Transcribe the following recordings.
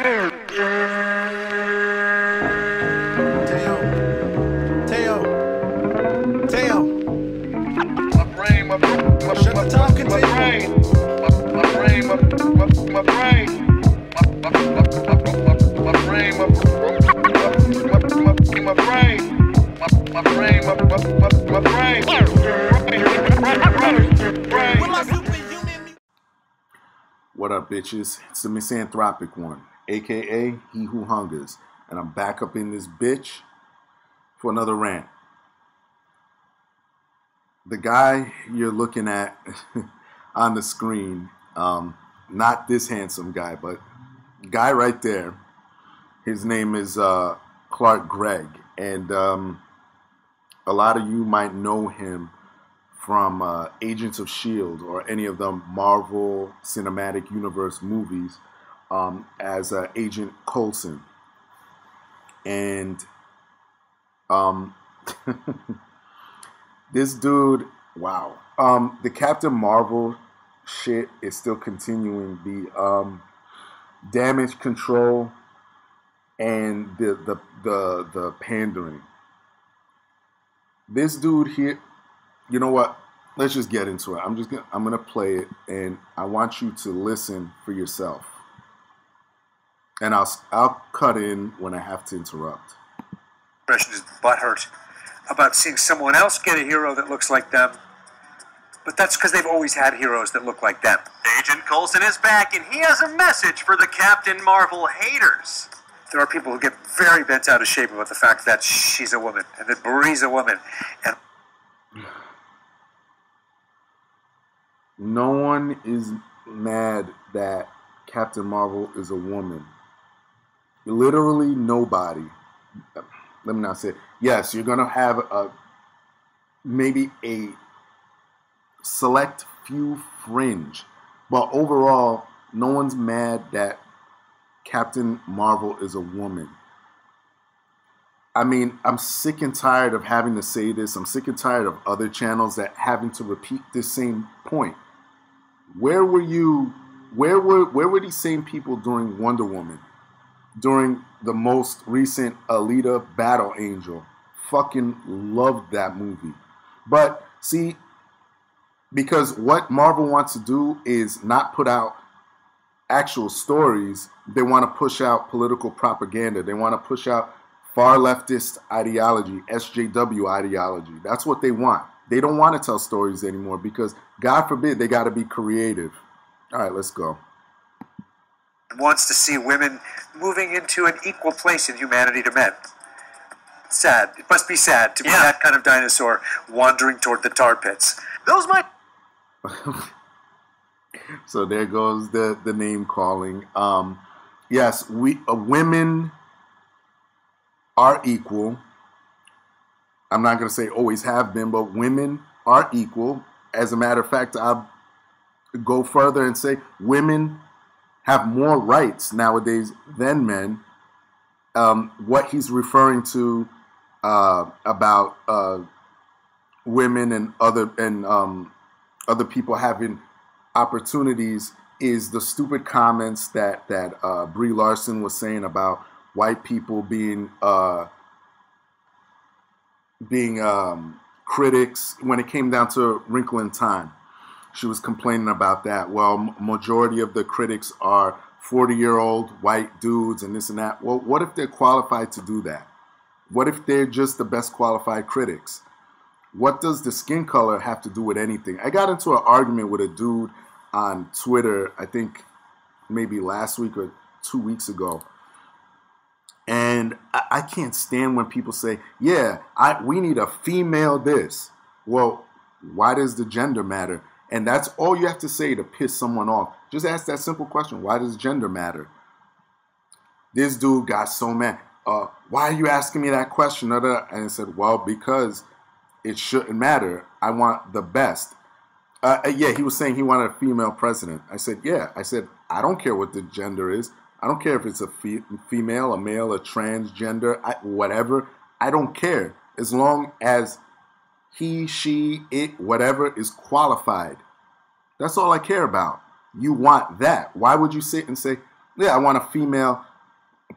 What up, bitches? It's the misanthropic one, aka He Who Hungers, and I'm back up in this bitch for another rant. The guy you're looking at on the screen, not this handsome guy, but guy right there, his name is Clark Gregg, and a lot of you might know him from Agents of Shills or any of the Marvel Cinematic Universe movies as Agent Coulson. And this dude, wow. The Captain Marvel shit is still continuing. The damage control and the pandering. This dude here, you know what? Let's just get into it. I'm gonna play it, and I want you to listen for yourself. And I'll cut in when I have to interrupt. Is butthurt about seeing someone else get a hero that looks like them, but that's because they've always had heroes that look like them. Agent Coulson is back, and he has a message for the Captain Marvel haters. There are people who get very bent out of shape about the fact that she's a woman and that Brie's a woman. And no one is mad that Captain Marvel is a woman. Literally nobody. Let me not say it. Yes, you're going to have maybe a select few fringe. But overall, no one's mad that Captain Marvel is a woman. I mean, I'm sick and tired of having to say this. I'm sick and tired of other channels that having to repeat this same point. Where were you? Where were these same people during Wonder Woman? During the most recent Alita Battle Angel? Fucking loved that movie. But see, because what Marvel wants to do is not put out actual stories. They want to push out political propaganda. They want to push out far leftist ideology, SJW ideology. That's what they want. They don't want to tell stories anymore because, God forbid, they got to be creative. All right, let's go. Wants to see women moving into an equal place in humanity to men. Sad. It must be sad to be that kind of dinosaur wandering toward the tar pits. Those might... So there goes the name calling. Yes, women are equal. I'm not going to say always have been, but women are equal. As a matter of fact, I'll go further and say women have more rights nowadays than men. What he's referring to about women and other people having opportunities is the stupid comments that Brie Larson was saying about white people being critics when it came down to Wrinkle in Time. She was complaining about that. Well, majority of the critics are 40-year-old white dudes and this and that. Well, what if they're qualified to do that? What if they're just the best qualified critics? What does the skin color have to do with anything? I got into an argument with a dude on Twitter, I think maybe last week or 2 weeks ago. And I can't stand when people say, yeah, we need a female this. Well, why does the gender matter? And that's all you have to say to piss someone off. Just ask that simple question. Why does gender matter? This dude got so mad. Why are you asking me that question? And I said, well, because it shouldn't matter. I want the best. Yeah, he was saying he wanted a female president. I said, yeah. I said, I don't care what the gender is. I don't care if it's a female, a male, a transgender, whatever. I don't care. As long as he, she, it, whatever is qualified. That's all I care about. You want that. Why would you sit and say, yeah, I want a female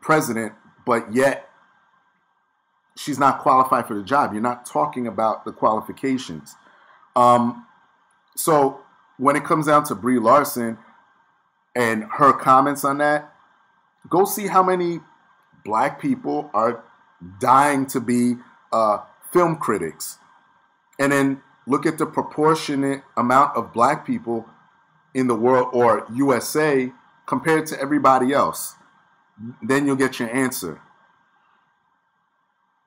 president, but yet she's not qualified for the job. You're not talking about the qualifications. So when it comes down to Brie Larson and her comments on that, go see how many black people are dying to be film critics. And then look at the proportionate amount of black people in the world or USA compared to everybody else. Then you'll get your answer.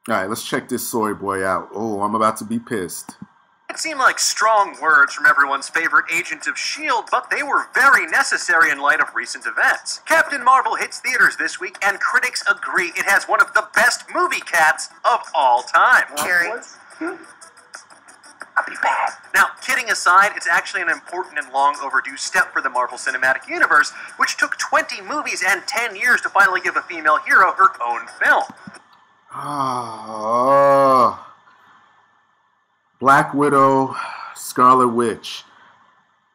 All right, let's check this soy boy out. Oh, I'm about to be pissed. It seemed like strong words from everyone's favorite agent of S.H.I.E.L.D., but they were very necessary in light of recent events. Captain Marvel hits theaters this week, and critics agree it has one of the best movie cats of all time. Carrie. I'll be back. Now, kidding aside, it's actually an important and long overdue step for the Marvel Cinematic Universe, which took 20 movies and 10 years to finally give a female hero her own film. Black Widow, Scarlet Witch.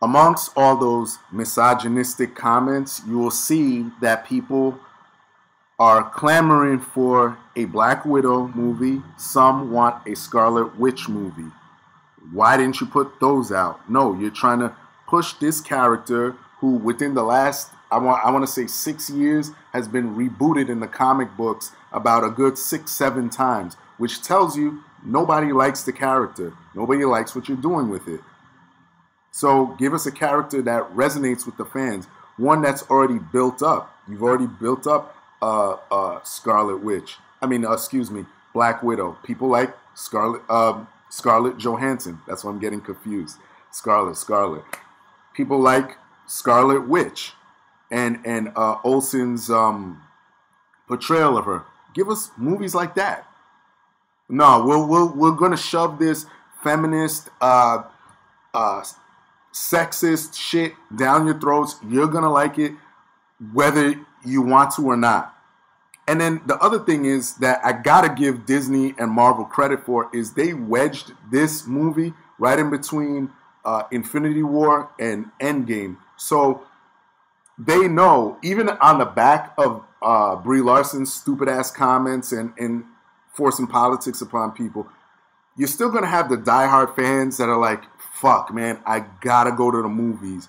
Amongst all those misogynistic comments, you will see that people are clamoring for a Black Widow movie. Some want a Scarlet Witch movie. Why didn't you put those out? No, you're trying to push this character who within the last, I want to say 6 years, has been rebooted in the comic books about a good 6-7 times, which tells you nobody likes the character. Nobody likes what you're doing with it. So give us a character that resonates with the fans. One that's already built up. You've already built up Scarlet Witch. Black Widow. People like Scarlett Johansson. That's why I'm getting confused. Scarlet. People like Scarlet Witch and Olsen's portrayal of her. Give us movies like that. No, we're gonna shove this feminist, sexist shit down your throats. You're gonna like it whether you want to or not. And then the other thing is that I gotta give Disney and Marvel credit for is they wedged this movie right in between Infinity War and Endgame. So they know, even on the back of Brie Larson's stupid ass comments and forcing politics upon people, you're still gonna have the diehard fans that are like, fuck, man, I gotta go to the movies.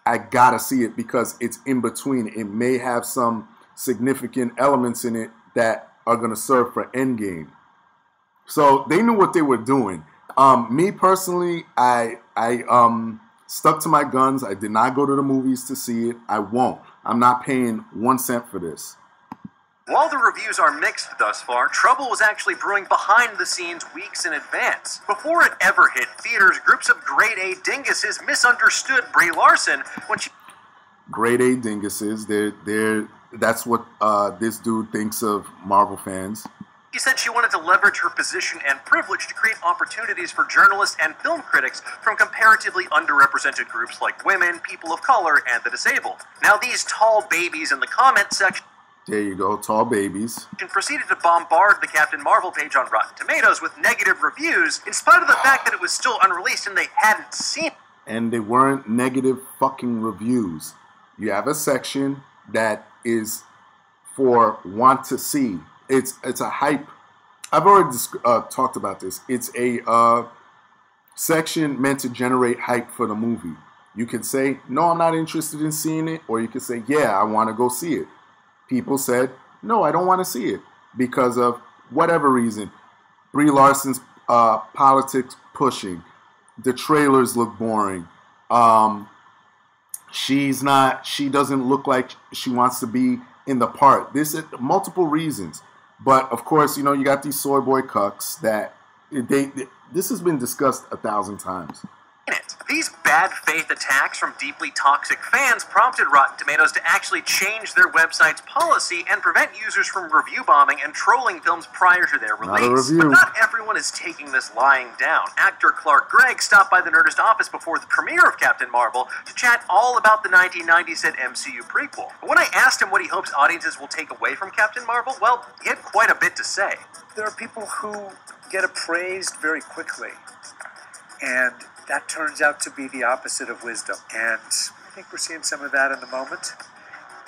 I gotta see it because it's in between. It may have some significant elements in it that are going to serve for Endgame. So they knew what they were doing. Me personally, I stuck to my guns. I did not go to the movies to see it. I won't. I'm not paying 1 cent for this. While the reviews are mixed thus far, trouble was actually brewing behind the scenes weeks in advance. Before it ever hit theaters, groups of grade A dinguses misunderstood Brie Larson when she... Grade A dinguses, that's what this dude thinks of Marvel fans. She said she wanted to leverage her position and privilege to create opportunities for journalists and film critics from comparatively underrepresented groups like women, people of color, and the disabled. Now these tall babies in the comment section... There you go, tall babies. ...proceeded to bombard the Captain Marvel page on Rotten Tomatoes with negative reviews, in spite of the fact that it was still unreleased and they hadn't seen it. And they weren't negative fucking reviews. You have a section that is for want to see. It's a hype. I've already talked about this. It's a section meant to generate hype for the movie. You can say, no, I'm not interested in seeing it. Or you can say, yeah, I want to go see it. People said, no, I don't want to see it because of whatever reason. Brie Larson's politics pushing. The trailers look boring. She doesn't look like she wants to be in the part. This is multiple reasons. But of course, you got these soy boy cucks that this has been discussed 1,000 times. These bad faith attacks from deeply toxic fans prompted Rotten Tomatoes to actually change their website's policy and prevent users from review bombing and trolling films prior to their release. But not everyone is taking this lying down. Actor Clark Gregg stopped by the Nerdist office before the premiere of Captain Marvel to chat all about the 1990s hit MCU prequel. But when I asked him what he hopes audiences will take away from Captain Marvel, well, he had quite a bit to say. There are people who get appraised very quickly, and that turns out to be the opposite of wisdom. And I think we're seeing some of that in the moment.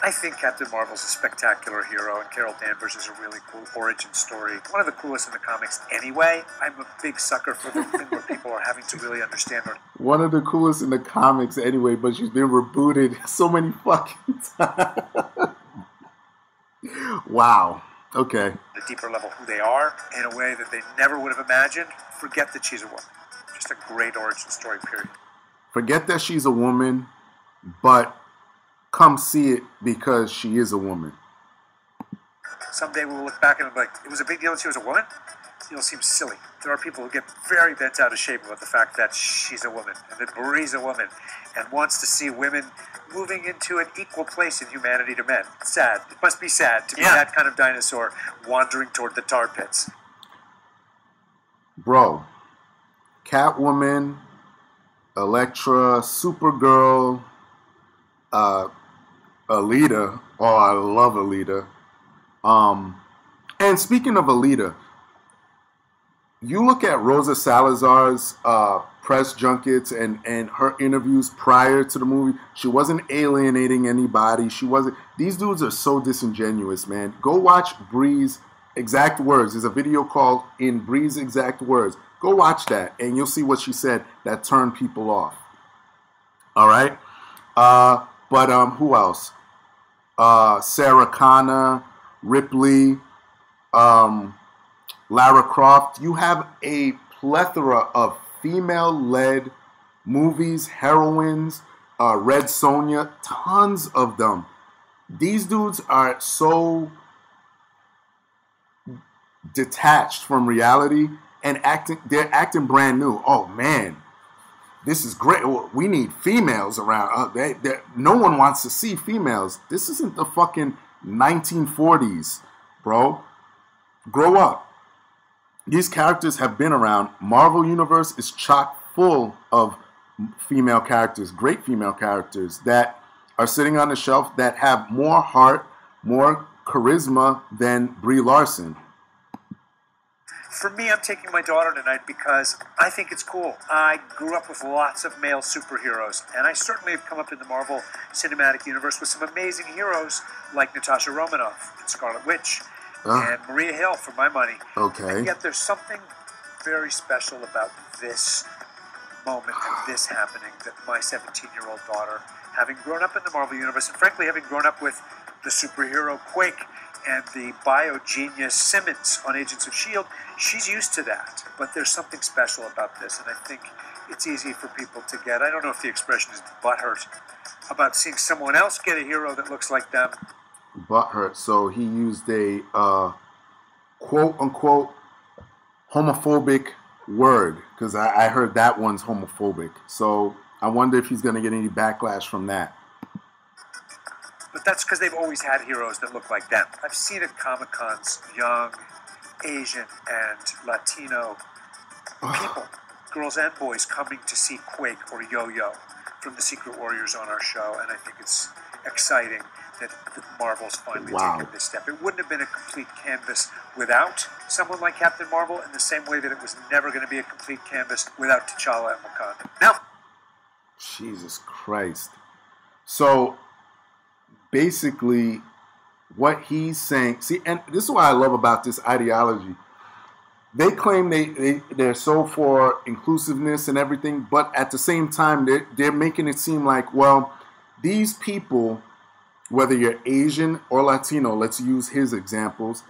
I think Captain Marvel's a spectacular hero, and Carol Danvers is a really cool origin story. One of the coolest in the comics anyway. I'm a big sucker for the thing where people are having to really understand her. One of the coolest in the comics anyway, but she's been rebooted so many fucking times. Wow. Okay. The deeper level who they are in a way that they never would have imagined. Forget that she's a woman. Just a great origin story, period. Forget that she's a woman, but come see it because she is a woman. Someday we'll look back and be like, it was a big deal that she was a woman? It'll seem silly. There are people who get very bent out of shape about the fact that she's a woman and that Marie's a woman and wants to see women moving into an equal place in humanity to men. It's sad. It must be sad to be that kind of dinosaur wandering toward the tar pits. Bro, Catwoman, Elektra, Supergirl, Alita. Oh, I love Alita. And speaking of Alita, you look at Rosa Salazar's press junkets and her interviews prior to the movie. She wasn't alienating anybody. She wasn't. These dudes are so disingenuous, man. Go watch Bree's exact words. There's a video called In Bree's Exact Words. Go watch that, and you'll see what she said that turned people off. All right? But who else? Sarah Connor, Ripley, Lara Croft. You have a plethora of female-led movies, heroines, Red Sonja, tons of them. These dudes are so detached from reality and they're acting brand new. Oh, man, this is great. We need females around. No one wants to see females. This isn't the fucking 1940s, bro. Grow up. These characters have been around. Marvel Universe is chock full of female characters, great female characters that are sitting on the shelf that have more heart, more charisma than Brie Larson. For me, I'm taking my daughter tonight because I think it's cool. I grew up with lots of male superheroes, and I certainly have come up in the Marvel Cinematic Universe with some amazing heroes like Natasha Romanoff and Scarlet Witch and Maria Hill, for my money. Okay. And yet there's something very special about this moment and this happening that my 17-year-old daughter, having grown up in the Marvel Universe, and frankly having grown up with the superhero Quake and the bio-genius Simmons on Agents of S.H.I.E.L.D., she's used to that. But there's something special about this, and I think it's easy for people to get, I don't know if the expression is butthurt, about seeing someone else get a hero that looks like them. Butthurt. So he used a quote-unquote homophobic word, because I heard that one's homophobic. So I wonder if he's going to get any backlash from that. But that's because they've always had heroes that look like them. I've seen at Comic-Cons young, Asian, and Latino people, girls and boys, coming to see Quake or Yo-Yo from the Secret Warriors on our show, and I think it's exciting that Marvel's finally taken this step. It wouldn't have been a complete canvas without someone like Captain Marvel, in the same way that it was never going to be a complete canvas without T'Challa and Wakanda. Now, Jesus Christ. So basically, what he's saying, see, and this is what I love about this ideology. They claim they're so for inclusiveness and everything, but at the same time, they're making it seem like, well, these people, whether you're Asian or Latino, let's use his examples,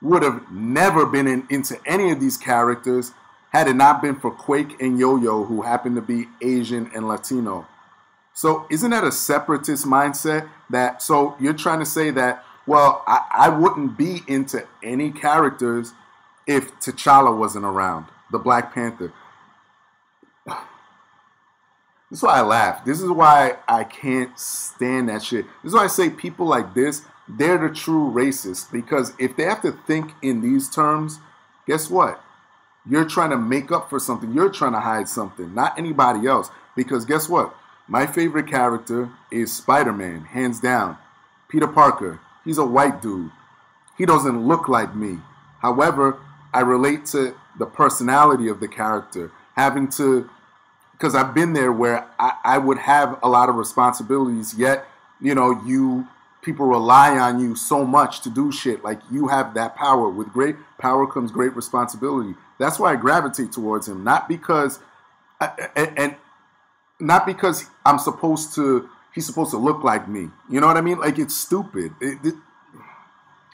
would have never been into any of these characters had it not been for Quake and Yo-Yo, who happen to be Asian and Latino. So isn't that a separatist mindset? So you're trying to say that, well, I wouldn't be into any characters if T'Challa wasn't around, the Black Panther. This is why I laugh. This is why I can't stand that shit. This is why I say people like this, they're the true racists. Because if they have to think in these terms, guess what? You're trying to make up for something. You're trying to hide something, not anybody else. Because guess what? My favorite character is Spider-Man, hands down. Peter Parker. He's a white dude. He doesn't look like me. However, I relate to the personality of the character, having to, because I've been there where I would have a lot of responsibilities, yet, you people rely on you so much to do shit. Like, you have that power. With great power comes great responsibility. That's why I gravitate towards him. Not because, and not because he's supposed to look like me. You know what I mean? Like, it's stupid.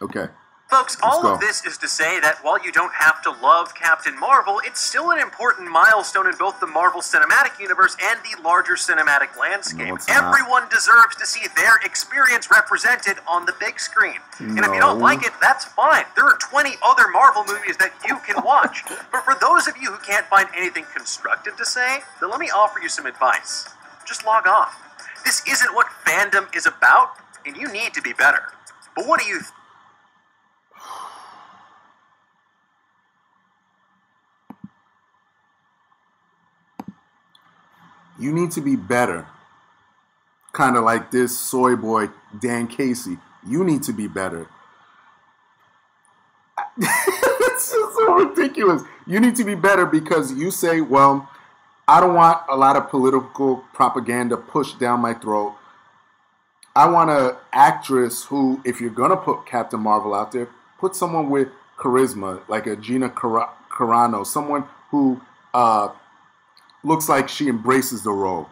Okay. Folks, all of this is to say that while you don't have to love Captain Marvel, it's still an important milestone in both the Marvel Cinematic Universe and the larger cinematic landscape. No, everyone deserves to see their experience represented on the big screen. And if you don't like it, that's fine. There are 20 other Marvel movies that you can watch. But for those of you who can't find anything constructive to say, then let me offer you some advice. Just log off. This isn't what fandom is about, and you need to be better. But what do you think? You need to be better. Kind of like this soy boy, Dan Casey. You need to be better. It's just so ridiculous. You need to be better because you say, well, I don't want a lot of political propaganda pushed down my throat. I want an actress who, if you're going to put Captain Marvel out there, put someone with charisma, like a Gina Carano, someone who looks like she embraces the role.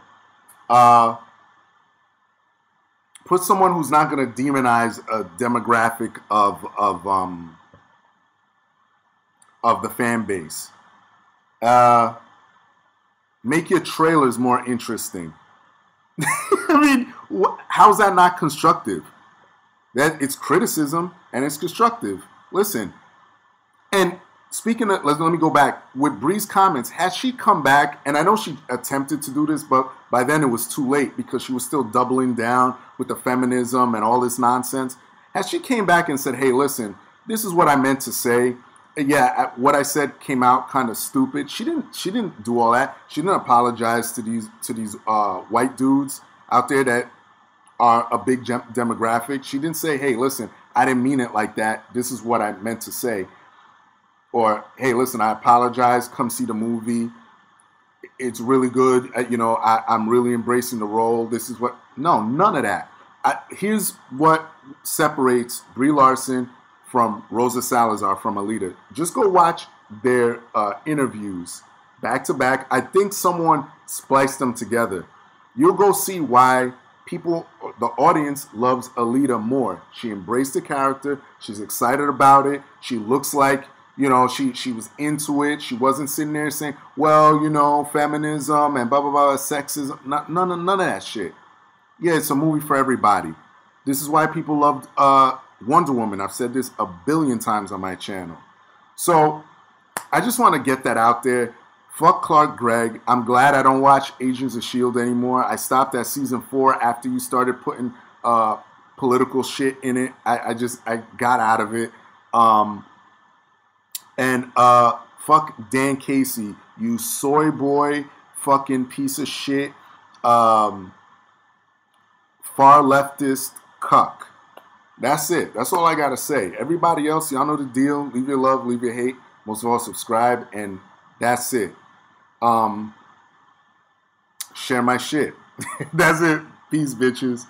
Put someone who's not going to demonize a demographic of the fan base. Make your trailers more interesting. I mean, how's that not constructive? That it's criticism and it's constructive. Listen, and speaking of, let me go back. With Bree's comments, has she come back? And I know she attempted to do this, but by then it was too late because she was still doubling down with the feminism and all this nonsense. Has she came back and said, hey, listen, this is what I meant to say. Yeah, what I said came out kind of stupid. She didn't do all that. She didn't apologize to these white dudes out there that are a big demographic. She didn't say, hey, listen, I didn't mean it like that. This is what I meant to say. Or, hey, listen, I apologize. Come see the movie. It's really good. I'm really embracing the role. This is what... No, none of that. Here's what separates Brie Larson from Rosa Salazar from Alita. Just go watch their interviews back to back. I think someone spliced them together. You'll go see why the audience loves Alita more. She embraced the character. She's excited about it. She looks like, she was into it. She wasn't sitting there saying, well, feminism and blah, blah, blah, sexism. None of that shit. Yeah, it's a movie for everybody. This is why people loved Wonder Woman. I've said this a billion times on my channel. So I just want to get that out there. Fuck Clark Gregg. I'm glad I don't watch Agents of S.H.I.E.L.D. anymore. I stopped at season 4 after you started putting political shit in it. I got out of it. And fuck Dan Casey, you soy boy, fucking piece of shit, far leftist cuck. That's it. That's all I gotta say. Everybody else, y'all know the deal. Leave your love, leave your hate. Most of all, subscribe, and that's it. Share my shit. That's it. Peace, bitches.